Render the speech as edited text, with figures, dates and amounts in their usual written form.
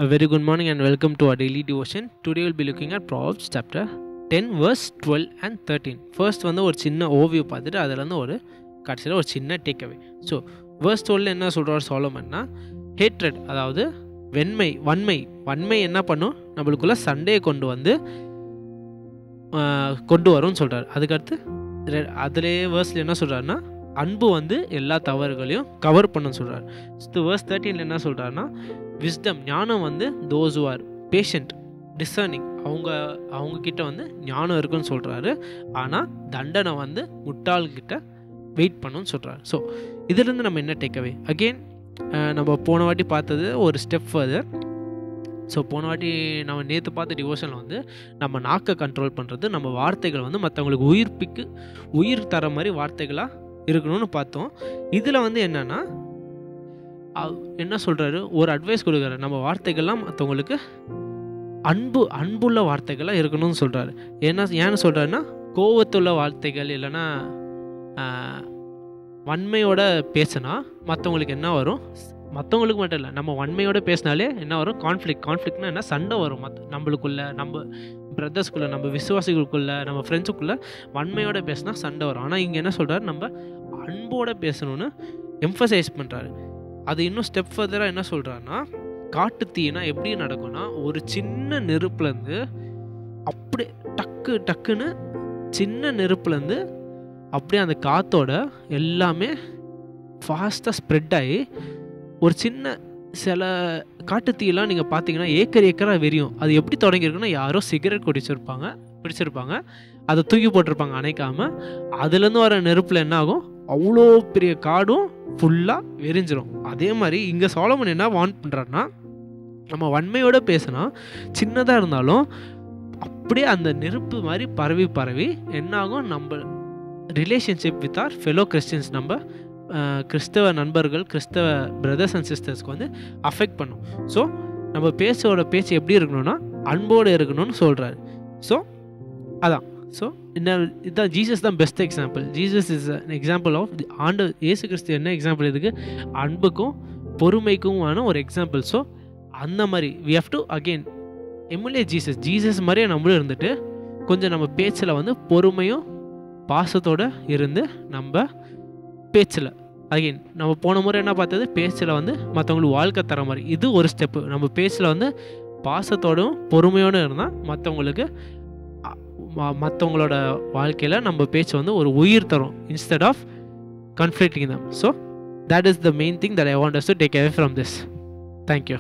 A very good morning and welcome to our daily devotion. Today we'll be looking at Proverbs chapter 10 verse 12 and 13. First வந்து ஒரு சின்ன ஓவியோ பார்த்துட்டு அதில் வந்து ஒரு கடைசியில் ஒரு சின்ன டேக்அவே. ஸோ verse 12 என்ன சொல்கிறார் சாலமன்னா, ஹேட்ரட் அதாவது வன்மை என்ன பண்ணும், நம்மளுக்குள்ள சண்டையை கொண்டு வரும்னு சொல்கிறார். அதுக்கடுத்து அதிலே வேர்ஸில் என்ன சொல்கிறாருன்னா, அன்பு வந்து எல்லா தவறுகளையும் கவர் பண்ணுன்னு சொல்கிறார். வேர்ஸ் 13 என்ன சொல்கிறாருன்னா, விஸ்டம் ஞானம் வந்து those who are patient discerning அவங்கக்கிட்ட வந்து ஞானம் இருக்குன்னு சொல்கிறாரு. ஆனால் தண்டனை வந்து முட்டாள்கிட்ட வெயிட் பண்ணுன்னு சொல்கிறாரு. ஸோ இதிலேருந்து நம்ம என்ன டேக்அவே, அகெயின் நம்ம போன வாட்டி பார்த்தது ஒரு ஸ்டெப் ஃபர்தர். ஸோ போன வாட்டி நம்ம நேற்று பார்த்த டிவோஷனில் வந்து நம்ம நாக்கை கண்ட்ரோல் பண்ணுறது, நம்ம வார்த்தைகள் வந்து மற்றவங்களுக்கு உயிர் தர மாதிரி வார்த்தைகளாக இருக்கணும்னு பார்த்தோம். இதில் வந்து என்னென்னா என்ன சொல்கிறாரு, ஒரு அட்வைஸ் கொடுக்குறாரு, நம்ம வார்த்தைகள்லாம் மற்றவங்களுக்கு அன்புள்ள வார்த்தைகளாக இருக்கணும்னு சொல்கிறாரு. ஏன்னு சொல்கிறாருன்னா, கோவத்துள்ள வார்த்தைகள் இல்லைன்னா வன்மையோட பேசினா மற்றவங்களுக்கு என்ன வரும், மற்றவங்களுக்கு மட்டும் இல்லை, நம்ம வன்மையோடு பேசினாலே என்ன வரும், கான்ஃப்ளிக்ட்னா என்ன, சண்டை வரும். நம்மளுக்குள்ள, நம்ம பிரதர்ஸ்குள்ளே, நம்ம விசுவாசிகளுக்குள்ளே, நம்ம ஃப்ரெண்ட்ஸுக்குள்ளே வன்மையோடு பேசினா சண்டை வரும். ஆனால் இங்கே என்ன சொல்கிறாரு, நம்ம அன்போடு பேசணும்னு எம்ஃபசைஸ் பண்ணுறாரு. அது இன்னும் ஸ்டெப் ஃபர்தராக என்ன சொல்கிறாருன்னா, காட்டு தீனா எப்படி நடக்கும்னா, ஒரு சின்ன நெருப்புலேருந்து அப்படியே டக்குன்னு சின்ன நெருப்புலேருந்து அப்படியே அந்த காற்றோட எல்லாமே ஃபாஸ்ட்டாக ஸ்ப்ரெட் ஆகி ஒரு சில காட்டுத்தீயெல்லாம் நீங்கள் பார்த்தீங்கன்னா ஏக்கராக வெறியும். அது எப்படி தொடங்கியிருக்குன்னா, யாரோ சிகரெட் பிடிச்சிருப்பாங்க, அதை தூக்கி போட்டிருப்பாங்க அணைக்காமல். அதுலேருந்து வர நெருப்பில் என்ன ஆகும், அவ்வளோ பெரிய காடும் ஃபுல்லாக வெறிஞ்சிரும். அதே மாதிரி இங்கே சாலமன் என்ன வார்ன் பண்ணுறாருன்னா, நம்ம வன்மையோடு பேசினா சின்னதாக இருந்தாலும் அப்படியே அந்த நெருப்பு மாதிரி பரவி என்னாகும், நம்ம relationship with our fellow Christians, நம்ம கிறிஸ்தவ நண்பர்கள், கிறிஸ்தவ பிரதர்ஸ் அண்ட் சிஸ்டர்ஸ்க்கு வந்து அஃபெக்ட் பண்ணும். ஸோ நம்ம பேச்சு எப்படி இருக்கணும்னா, அன்போடு இருக்கணும்னு சொல்கிறாரு. ஸோ அதான். ஸோ இதுதான் ஜீசஸ் தான் best example. Jesus is an example of இயேசு கிறிஸ்து என்ன எக்ஸாம்பிள், இதுக்கு அன்புக்கும் பொறுமைக்குமான ஒரு எக்ஸாம்பிள். ஸோ அந்த மாதிரி we have to again emulate Jesus மாதிரியே நம்மளும் இருந்துட்டு கொஞ்சம் நம்ம பேச்சில் வந்து பொறுமையும் பாசத்தோடு இருந்து நம்ம பேச்சில் அகெயின் நம்ம போன முறை என்ன பார்த்தது, பேச்சில் வந்து மற்றவங்களுக்கு வாழ்க்கை தர மாதிரி. இது ஒரு ஸ்டெப்பு. நம்ம பேச்சில் வந்து பாசத்தோடும் பொறுமையோடு இருந்தால் மற்றவங்களோட வாழ்க்கையில் நம்ம பேச்சு வந்து ஒரு உயிர் தரும், instead of conflicting them. So that is the main thing that I want us to take away from this. Thank you.